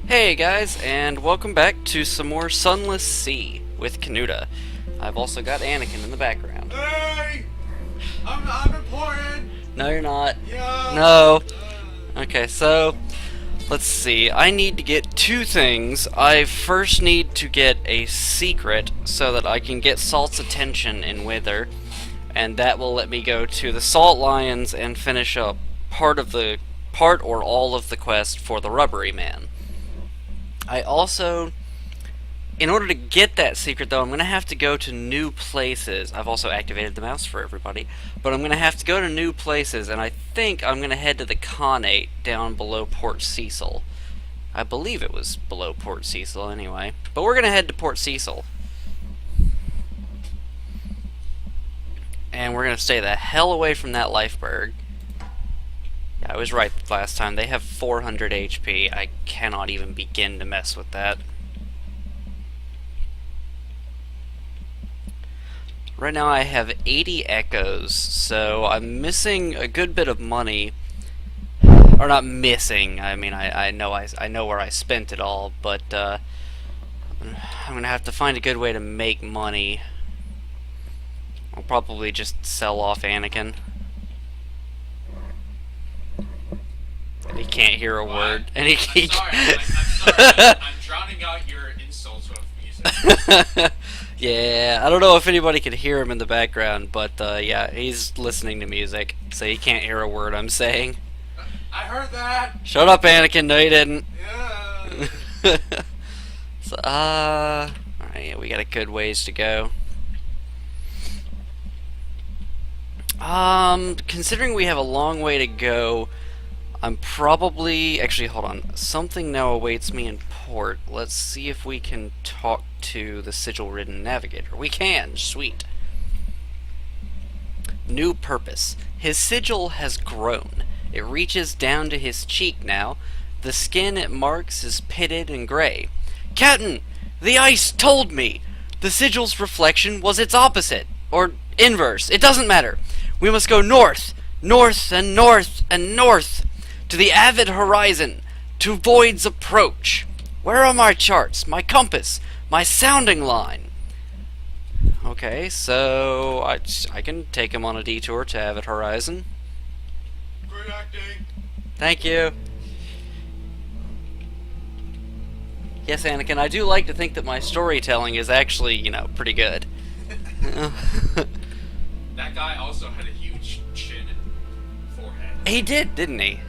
Hey guys, and welcome back to some more Sunless Sea with Kenuda. I've also got Anakin in the background. Hey! I'm important! No, you're not. Yeah! No. Okay, so let's see. I need to get two things. I first need to get a secret so that I can get Salt's attention in Wither, and that will let me go to the Salt Lions and finish up part or all of the quest for the Rubbery Man. I also, in order to get that secret though, I'm going to have to go to new places. I've also activated the mouse for everybody, but I'm going to have to go to new places, and I think I'm going to head to the Khanate down below Port Cecil. I believe it was below Port Cecil anyway, but we're going to head to Port Cecil. And we're going to stay the hell away from that lifeberg. Yeah, I was right last time. They have 400 HP. I cannot even begin to mess with that. Right now I have 80 echoes, so I'm missing a good bit of money. Or not missing, I mean, I know where I spent it all, but I'm gonna have to find a good way to make money. I'll probably just sell off Anakin. And he can't hear a word. And I'm sorry. I'm sorry. I'm drowning out your insults with music. Yeah, I don't know if anybody could hear him in the background, but yeah, he's listening to music, so he can't hear a word I'm saying. I heard that! Shut up, Anakin. No, you didn't. Yeah! So, alright, yeah, we got a good ways to go. Considering we have a long way to go, I'm probably... Actually, hold on. Something now awaits me in port. Let's see if we can talk to the sigil-ridden navigator. We can! Sweet. New purpose. His sigil has grown. It reaches down to his cheek now. The skin it marks is pitted and gray. Captain! The ice told me! The sigil's reflection was its opposite. Or inverse. It doesn't matter. We must go north. North and north and north. To the avid horizon. To void's approach. Where are my charts? My compass? My sounding line? Okay, so I can take him on a detour to Avid Horizon. Great acting! Thank you. Yes, Anakin, I do like to think that my storytelling is actually, you know, pretty good. That guy also had a huge chin and forehead. He did, didn't he?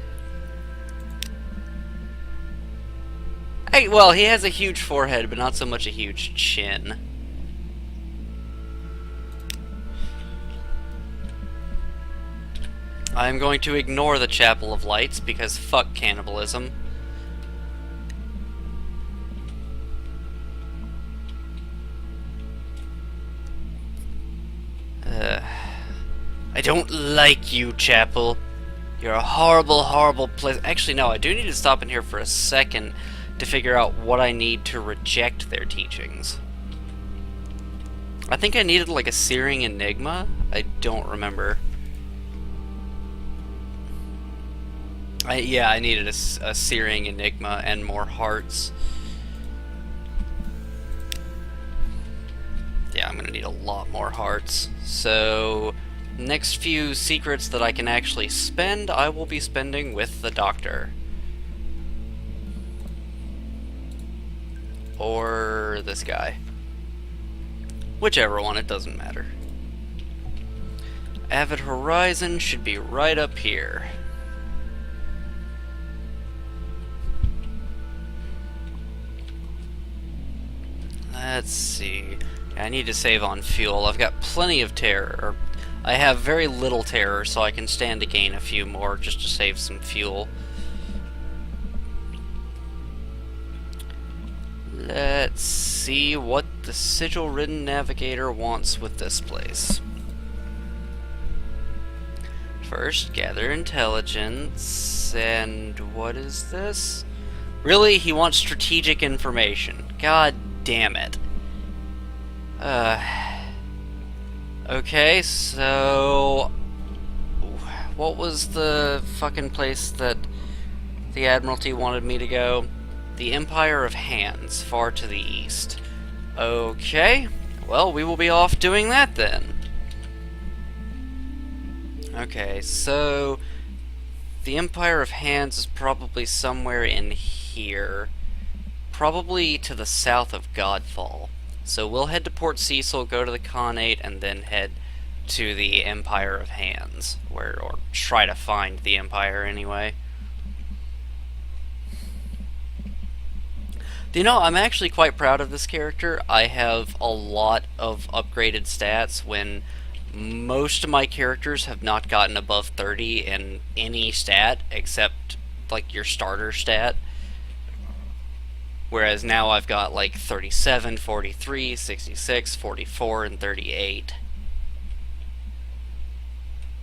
Hey, well, he has a huge forehead, but not so much a huge chin. I'm going to ignore the Chapel of Lights, because fuck cannibalism. I don't like you, Chapel. You're a horrible, horrible place. Actually, no, I do need to stop in here for a second to figure out what I need to reject their teachings. I think I needed like a searing enigma. I don't remember. Yeah, I needed a searing enigma and more hearts. Yeah, I'm gonna need a lot more hearts. So, next few secrets that I can actually spend, I will be spending with the Doctor. Or this guy. Whichever one, it doesn't matter. Avid Horizon should be right up here. Let's see. I need to save on fuel. I've got plenty of terror. I have very little terror, so I can stand to gain a few more just to save some fuel. Let's see what the sigil-ridden navigator wants with this place. First, gather intelligence, and what is this? Really? He wants strategic information. God damn it. Okay, so... What was the fucking place that the Admiralty wanted me to go? The Empire of Hands, far to the east. Okay, well, we will be off doing that then. Okay, so the Empire of Hands is probably somewhere in here. Probably to the south of Godfall. So we'll head to Port Cecil, go to the Khanate, and then head to the Empire of Hands, or try to find the Empire anyway. You know, I'm actually quite proud of this character. I have a lot of upgraded stats when most of my characters have not gotten above 30 in any stat except like your starter stat. Whereas now I've got like 37, 43, 66, 44, and 38.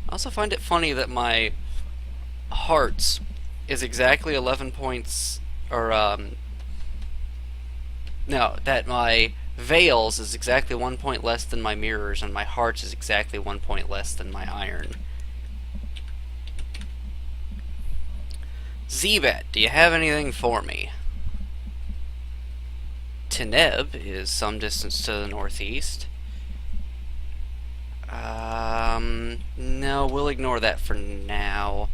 I also find it funny that my hearts is exactly 11 points, or no, that my Veils is exactly 1 point less than my Mirrors, and my Hearts is exactly 1 point less than my Iron. Zebat, do you have anything for me? Teneb is some distance to the northeast. No, we'll ignore that for now.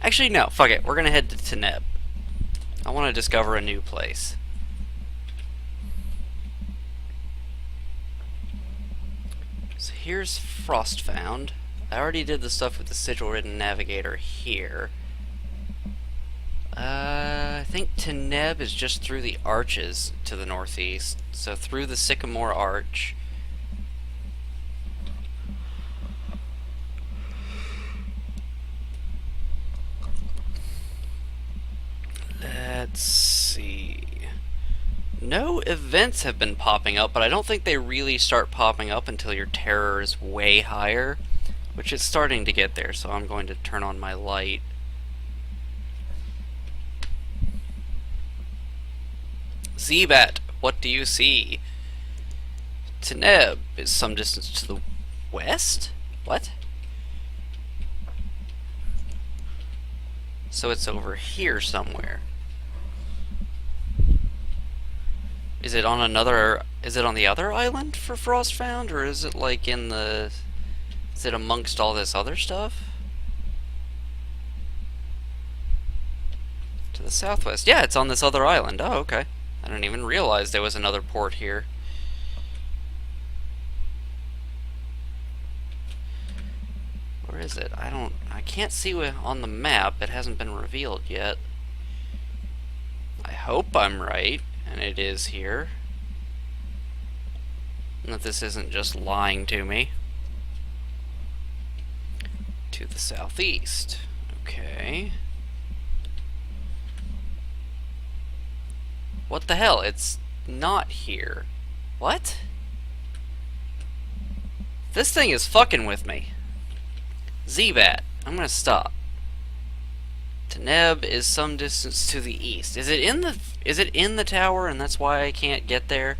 Actually, no, fuck it, we're gonna head to Teneb. I want to discover a new place. So here's Frostfound. I already did the stuff with the Sigil-ridden Navigator here. I think Teneb is just through the arches to the northeast. So through the Sycamore Arch. Let's see. No events have been popping up, but I don't think they really start popping up until your terror is way higher, which is starting to get there, so I'm going to turn on my light. Zebat, what do you see? Teneb is some distance to the west? What? So it's over here somewhere. Is it on the other island for Frostfound, or is it like in the... is it amongst all this other stuff? To the southwest. Yeah, it's on this other island. Oh, okay. I didn't even realize there was another port here. Where is it? I can't see on the map. It hasn't been revealed yet. I hope I'm right. And it is here. And that this isn't just lying to me. To the southeast. Okay. What the hell? It's not here. What? This thing is fucking with me. Zebat, I'm gonna stop. Teneb is some distance to the east. Is it in the tower and that's why I can't get there?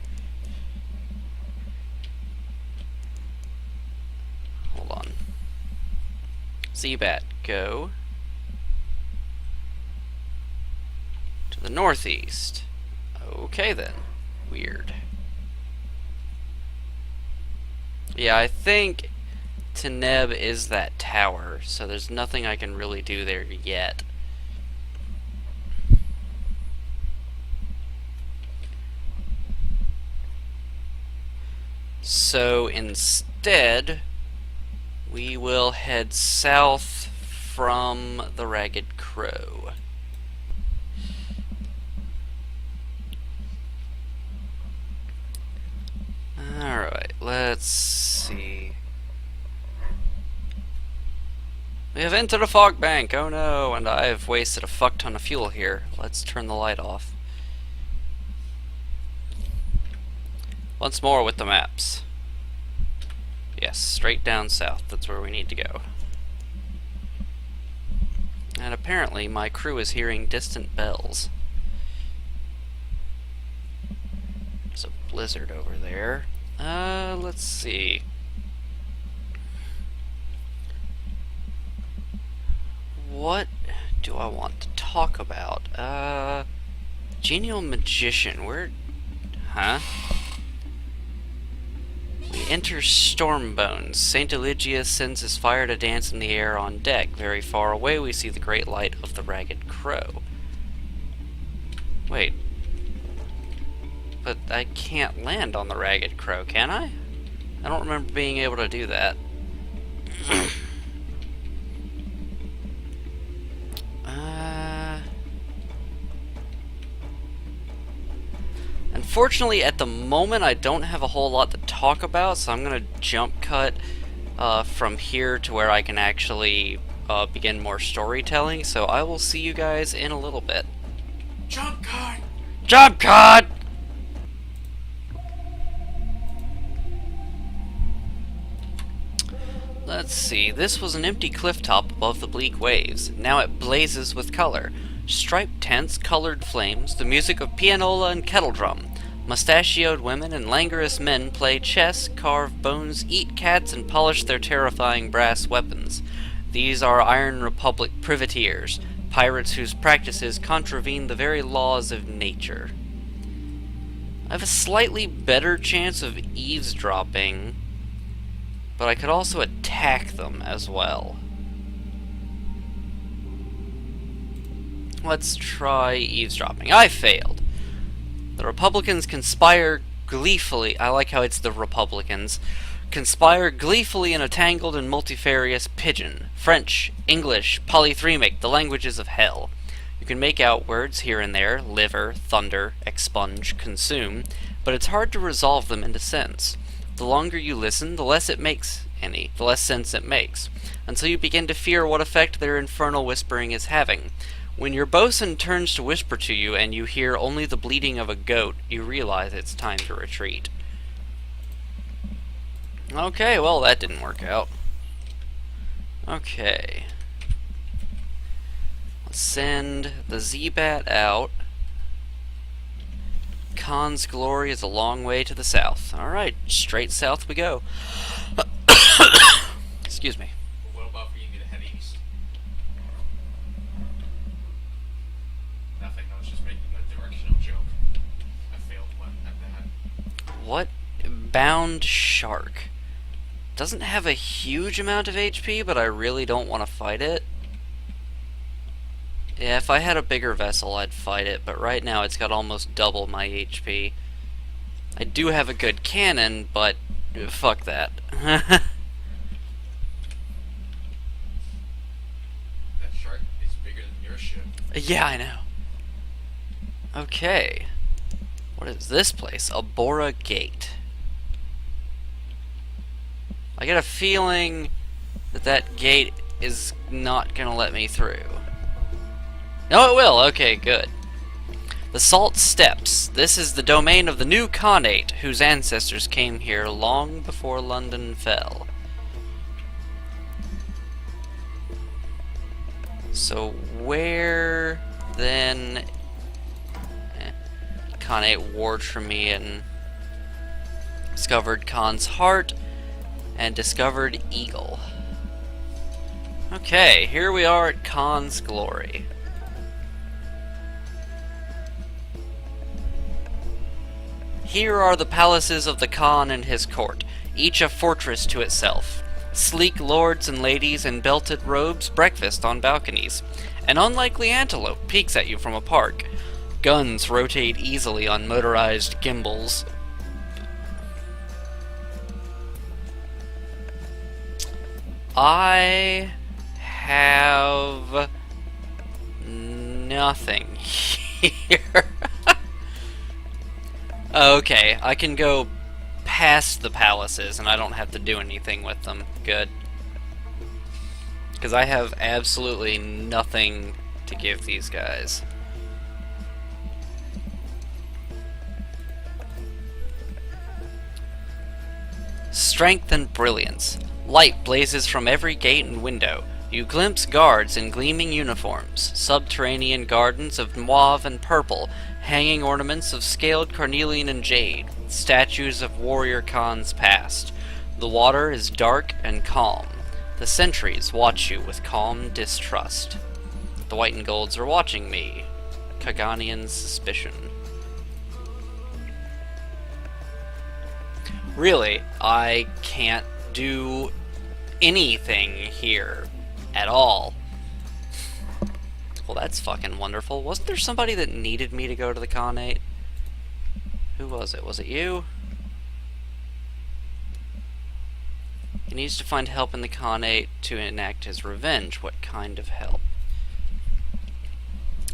Hold on. Zebat, go to the northeast. Okay then. Weird. Yeah, I think Teneb is that tower, so there's nothing I can really do there yet. So instead, we will head south from the Ragged Crow. Alright, let's see. We have entered a fog bank, oh no, and I've wasted a fuck ton of fuel here. Let's turn the light off. Once more with the maps. Yes, straight down south, that's where we need to go. And apparently my crew is hearing distant bells. There's a blizzard over there. Let's see. What do I want to talk about? Genial magician, where... Huh? We enter Stormbones. Saint Eligius sends his fire to dance in the air on deck. Very far away we see the great light of the Ragged Crow. Wait. But I can't land on the Ragged Crow, can I? I don't remember being able to do that. Unfortunately, at the moment, I don't have a whole lot to talk about, so I'm going to jump cut from here to where I can actually begin more storytelling, so I will see you guys in a little bit. Jump cut! Jump cut! Let's see, this was an empty clifftop above the bleak waves. Now it blazes with color. Striped tents, colored flames, the music of pianola and kettledrum. Mustachioed women and languorous men play chess, carve bones, eat cats, and polish their terrifying brass weapons. These are Iron Republic privateers, pirates whose practices contravene the very laws of nature. I have a slightly better chance of eavesdropping, but I could also attack them as well. Let's try eavesdropping. I failed. The Republicans conspire gleefully. I like how it's the Republicans. Conspire gleefully in a tangled and multifarious pidgin. French, English, polythremic, the languages of hell. You can make out words here and there, liver, thunder, expunge, consume, but it's hard to resolve them into sense. The longer you listen, the less the less sense it makes, until you begin to fear what effect their infernal whispering is having. When your bosun turns to whisper to you and you hear only the bleating of a goat, you realize it's time to retreat. Okay, well that didn't work out. Okay. Let's send the Z-Bat out. Khan's glory is a long way to the south. Alright, straight south we go. Excuse me. What about for you to head east? Nothing, I was just making a directional joke. I failed one at that. What? Bound Shark. Doesn't have a huge amount of HP, but I really don't want to fight it. Yeah, if I had a bigger vessel, I'd fight it, but right now it's got almost double my HP. I do have a good cannon, but fuck that. That shark is bigger than your ship. Yeah, I know. Okay. What is this place? Abora Gate. I get a feeling that that gate is not gonna let me through. No, it will. Okay, good. The Salt Steps. This is the domain of the new Khanate, whose ancestors came here long before London fell. So where then... Khanate warred for me and discovered Khan's heart and discovered Eagle. Okay, here we are at Khan's glory. Here are the palaces of the Khan and his court, each a fortress to itself. Sleek lords and ladies in belted robes breakfast on balconies. An unlikely antelope peeks at you from a park. Guns rotate easily on motorized gimbals. I have nothing here. Okay, I can go past the palaces and I don't have to do anything with them. Good. Because I have absolutely nothing to give these guys. Strength and brilliance. Light blazes from every gate and window. You glimpse guards in gleaming uniforms, subterranean gardens of mauve and purple, hanging ornaments of scaled carnelian and jade, statues of warrior Khans past. The water is dark and calm. The sentries watch you with calm distrust. The white and golds are watching me. Kaganian's suspicion. Really, I can't do anything here at all. Well, that's fucking wonderful. Wasn't there somebody that needed me to go to the Khanate? Who was it? Was it you? He needs to find help in the Khanate to enact his revenge. What kind of help?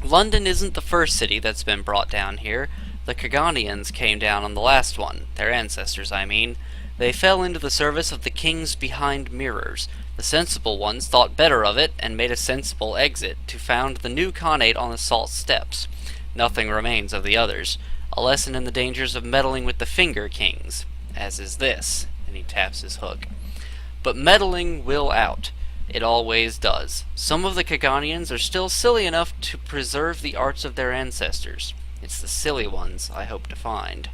London isn't the first city that's been brought down here. The Kaganians came down on the last one. Their ancestors, I mean. They fell into the service of the kings behind mirrors. The sensible ones thought better of it and made a sensible exit to found the new Khanate on the Salt Steppes. Nothing remains of the others. A lesson in the dangers of meddling with the Finger Kings, as is this, and he taps his hook. But meddling will out. It always does. Some of the Kaganians are still silly enough to preserve the arts of their ancestors. It's the silly ones I hope to find.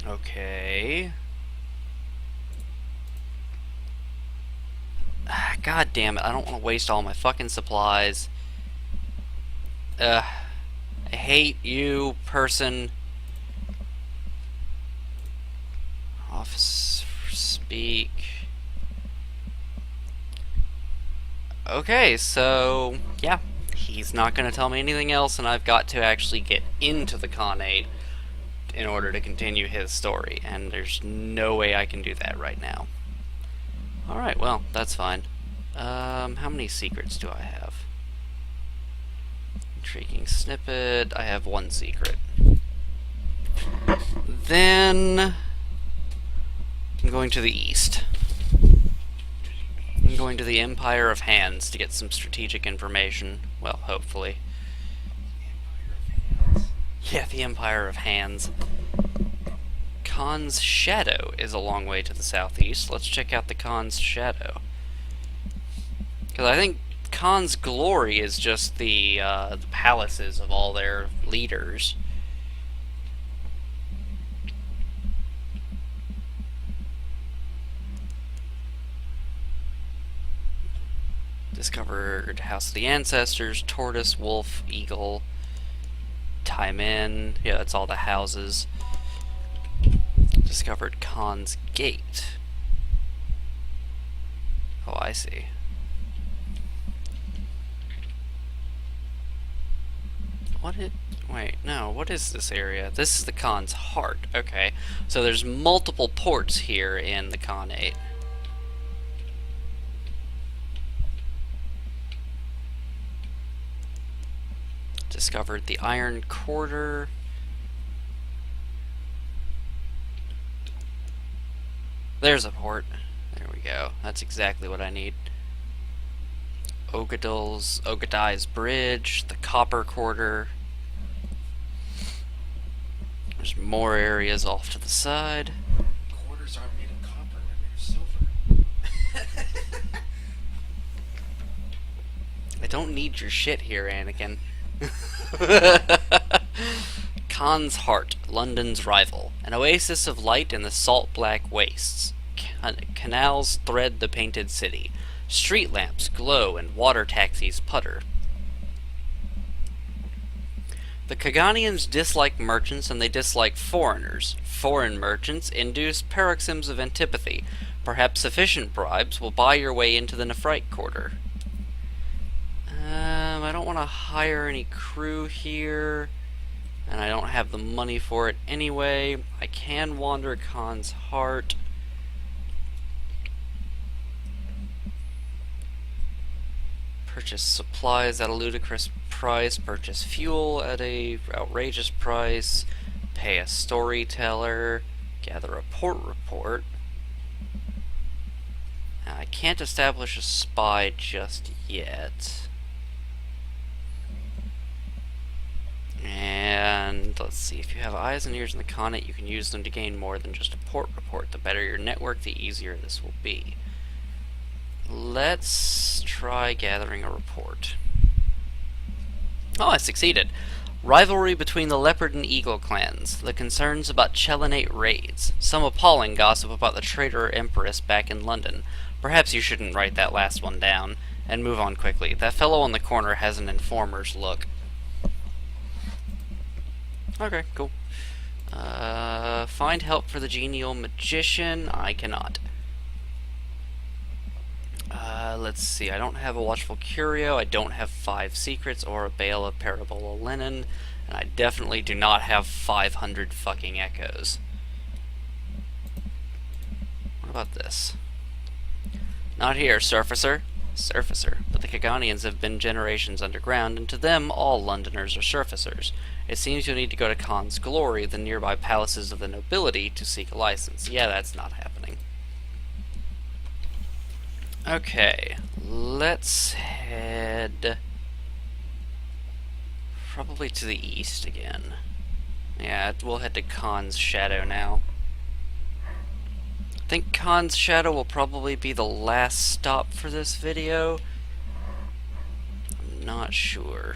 Okay. God damn it, I don't want to waste all my fucking supplies. I hate you, person. Office speak. Okay, so yeah, he's not going to tell me anything else, and I've got to actually get into the Khanate in order to continue his story, and there's no way I can do that right now. Alright, well, that's fine. How many secrets do I have? Intriguing snippet. I have one secret. Then I'm going to the east. I'm going to the Empire of Hands to get some strategic information. Well, hopefully. Yeah, the Empire of Hands. Khan's Shadow is a long way to the southeast. Let's check out the Khan's Shadow. Because I think Khan's Glory is just the palaces of all their leaders. Discovered House of the Ancestors, Tortoise, Wolf, Eagle, Taimen. Yeah, that's all the houses. Discovered Khan's Gate. Oh, I see. Wait, no, what is this area? This is the Khan's Heart. Okay, so there's multiple ports here in the Khanate. Discovered the Iron Quarter. There's a port. There we go. That's exactly what I need. Ogadai's Bridge, the Copper Quarter. There's more areas off to the side. Quarters aren't made of copper, they're made of silver. I don't need your shit here, Anakin. Khan's Heart, London's rival. An oasis of light in the salt-black wastes. Canals thread the painted city. Street lamps glow and water taxis putter. The Kaganians dislike merchants and they dislike foreigners. Foreign merchants induce paroxysms of antipathy. Perhaps sufficient bribes will buy your way into the Nephrite Quarter. I don't want to hire any crew here, and I don't have the money for it anyway. I can wander Khan's Heart. Purchase supplies at a ludicrous price, purchase fuel at a outrageous price, pay a storyteller, gather a port report. Now, I can't establish a spy just yet. And let's see, if you have eyes and ears in the Khanate, you can use them to gain more than just a port report. The better your network, the easier this will be. Let's try gathering a report. Oh, I succeeded. Rivalry between the Leopard and Eagle clans. The concerns about Chelenate raids. Some appalling gossip about the traitor Empress back in London. Perhaps you shouldn't write that last one down. and move on quickly. That fellow on the corner has an informer's look. Okay, cool. Find help for the genial magician. I cannot. Let's see. I don't have a watchful curio. I don't have 5 secrets or a bale of parabola linen. And I definitely do not have 500 fucking echoes. What about this? Not here, surfacer. Surfacer. But the Kaganians have been generations underground, and to them, all Londoners are surfacers. It seems you'll need to go to Khan's Glory, the nearby palaces of the nobility, to seek a license. Yeah, that's not happening. Okay, let's head probably to the east again. Yeah, we'll head to Khan's Shadow now. I think Khan's Shadow will probably be the last stop for this video. I'm not sure.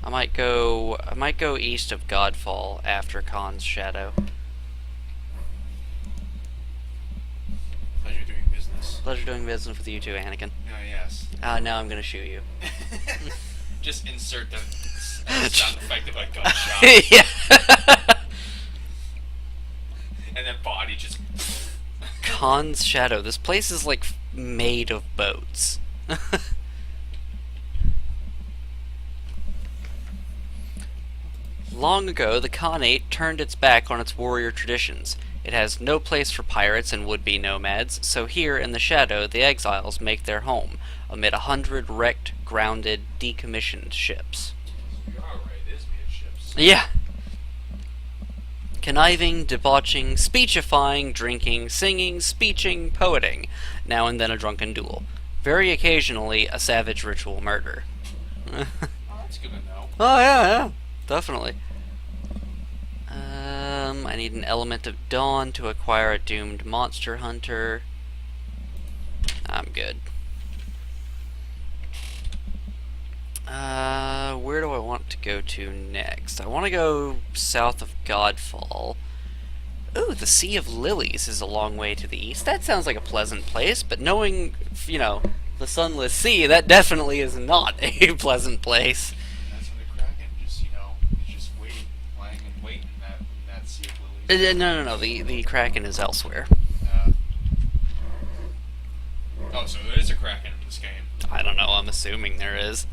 I might go east of Godfall after Khan's Shadow. Pleasure doing business. Pleasure doing business with you too, Anakin. Yes. Now I'm gonna shoot you. Just insert the sound effect of a gunshot. Yeah. And then body just... Khan's Shadow. This place is like made of boats. Long ago, the Khanate turned its back on its warrior traditions. It has no place for pirates and would-be nomads, so here in the shadow the exiles make their home, amid 100 wrecked, grounded, decommissioned ships. You're alright, it is made of ships. Yeah. Conniving, debauching, speechifying, drinking, singing, speeching, poeting, now and then a drunken duel. Very occasionally, a savage ritual murder. Oh, that's good to know. Oh, yeah, definitely. I need an element of dawn to acquire a doomed monster hunter. I'm good. Where do I want to go to next? I want to go south of Godfall. Ooh, the Sea of Lilies is a long way to the east. That sounds like a pleasant place, but knowing, you know, the Sunless Sea, that definitely is not a pleasant place. That's when the Kraken just, is just waiting, lying in wait in that Sea of Lilies. No. The Kraken is elsewhere. Oh, so there is a Kraken in this game. I don't know. I'm assuming there is.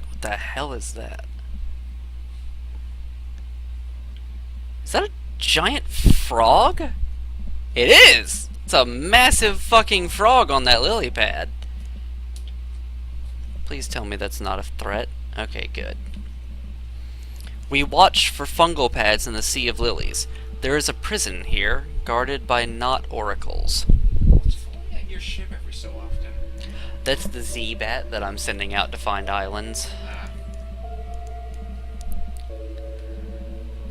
What the hell is that? Is that a giant frog? It is! It's a massive fucking frog on that lily pad. Please tell me that's not a threat. Okay, good. We watch for fungal pads in the Sea of Lilies. There is a prison here, guarded by knot oracles. It's flying at your ship every so often. That's the Z-Bat that I'm sending out to find islands.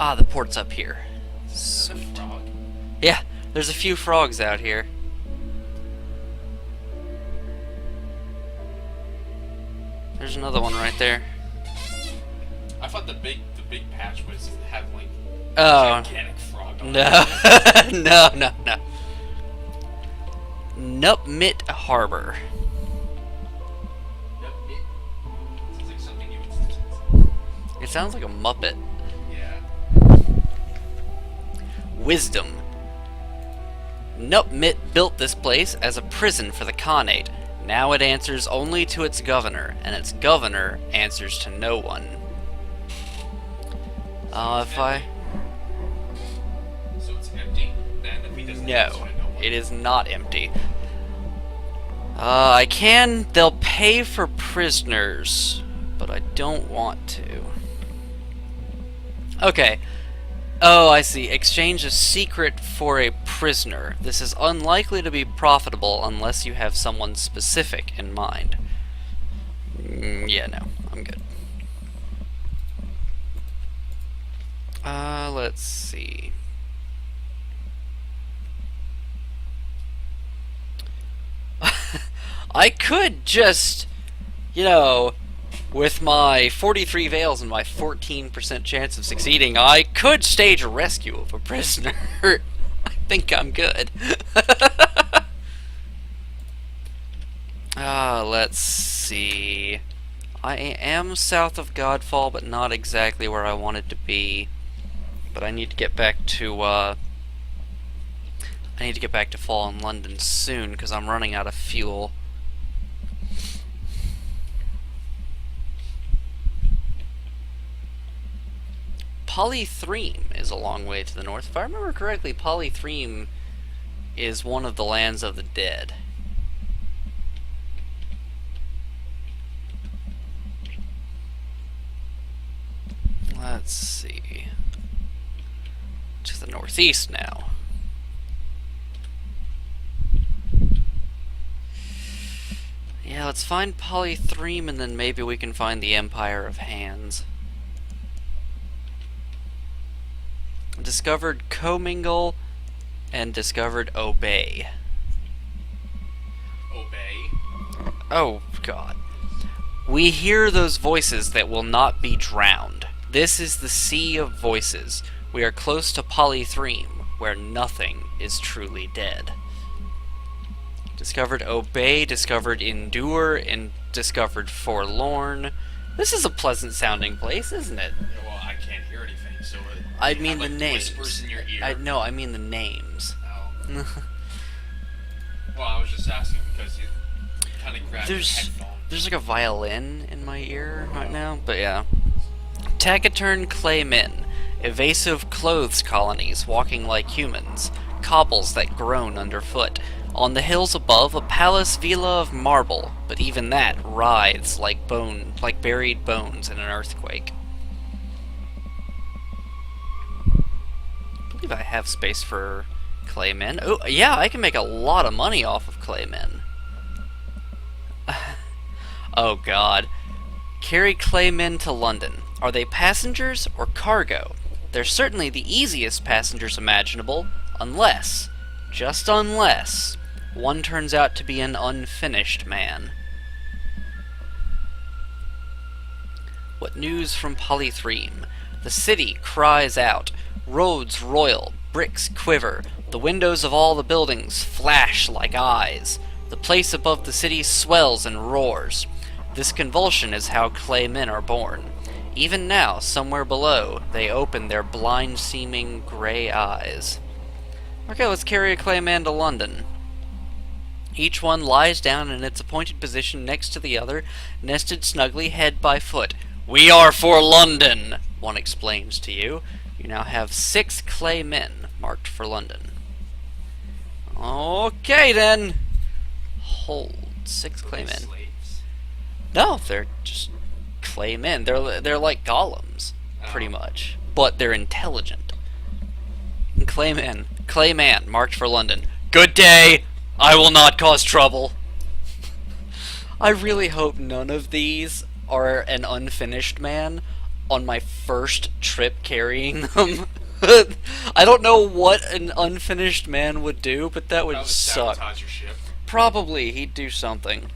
Ah, the port's up here. Is that a frog? Yeah, there's a few frogs out here. There's another one right there. I thought the big patch was had like Oh. gigantic frog on No. it. No. Nupmit Harbor. Sounds like something you would... It sounds like a Muppet. Yeah. Wisdom. Nupmit built this place as a prison for the Khanate. Now it answers only to its governor, and its governor answers to no one. So it's empty then if he doesn't answer No, to no one? it is not empty. They'll pay for prisoners, but I don't want to. Okay. Oh, I see. Exchange a secret for a prisoner. This is unlikely to be profitable unless you have someone specific in mind. Yeah, no. I'm good. Let's see. I could just, with my 43 veils and my 14% chance of succeeding, I could stage a rescue of a prisoner. I think I'm good. Let's see. I am south of Godfall, but not exactly where I wanted to be. But I need to get back to, I need to get back to Fallen London soon, because I'm running out of fuel. Polythreme is a long way to the north. If I remember correctly, Polythreme is one of the lands of the dead. Let's see. To the northeast now. Yeah, let's find Polythreme and then maybe we can find the Empire of Hands. Discovered Commingle and discovered Obey. Obey? Oh, God. We hear those voices that will not be drowned. This is the sea of voices. We are close to Polythreme, where nothing is truly dead. Discovered Obey, discovered Endure, and discovered Forlorn. This is a pleasant sounding place, isn't it? Yeah, well, I can't hear anything, so... I mean the names. Whispers in your ear? No, I mean the names. Oh. Well, I was just asking because you kind of grabbed your headphone. There's like a violin in my ear right now, but yeah. Taciturn Claymen, evasive clothes colonies walking like humans, cobbles that groan underfoot. On the hills above, a palace villa of marble, but even that writhes like buried bones in an earthquake. I believe I have space for Claymen. Oh, yeah, I can make a lot of money off of Claymen. Oh, God. Carry Claymen to London. Are they passengers or cargo? They're certainly the easiest passengers imaginable, unless, just unless, one turns out to be an unfinished man. What news from Polythreme? The city cries out. Roads roil, bricks quiver, the windows of all the buildings flash like eyes. The place above the city swells and roars. This convulsion is how Claymen are born. Even now, somewhere below, they open their blind-seeming gray eyes. Okay, let's carry a Clayman to London. Each one lies down in its appointed position next to the other, nested snugly head by foot. "We are for London," one explains to you. You now have 6 Claymen marked for London. Okay, then. Hold. 6 Claymen. Slaves? No, they're just Claymen. They're like golems, pretty much. But they're intelligent. Clayman, marked for London. Good day! I will not cause trouble. I really hope none of these are an unfinished man on my first trip carrying them. I don't know what an unfinished man would do, but that would suck. Sabotage your ship. Probably he'd do something.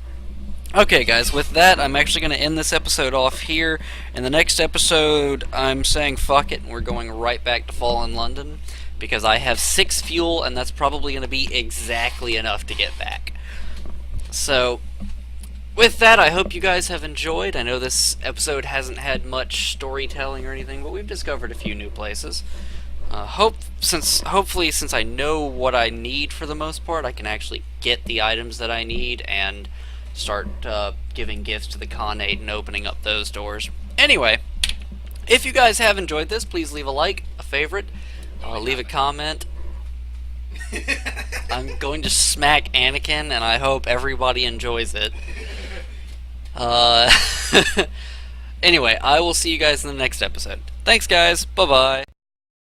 Okay, guys, with that, I'm actually going to end this episode off here. In the next episode, I'm saying fuck it, and we're going right back to Fallen London, because I have 6 fuel, and that's probably going to be exactly enough to get back. So, with that, I hope you guys have enjoyed. I know this episode hasn't had much storytelling or anything, but we've discovered a few new places. Hopefully, since I know what I need for the most part, I can actually get the items that I need and start giving gifts to the Khanate and opening up those doors. Anyway, if you guys have enjoyed this, please leave a like, a favorite, leave a comment. I'm going to smack Anakin, and I hope everybody enjoys it. Anyway, I will see you guys in the next episode. Thanks, guys. Bye-bye.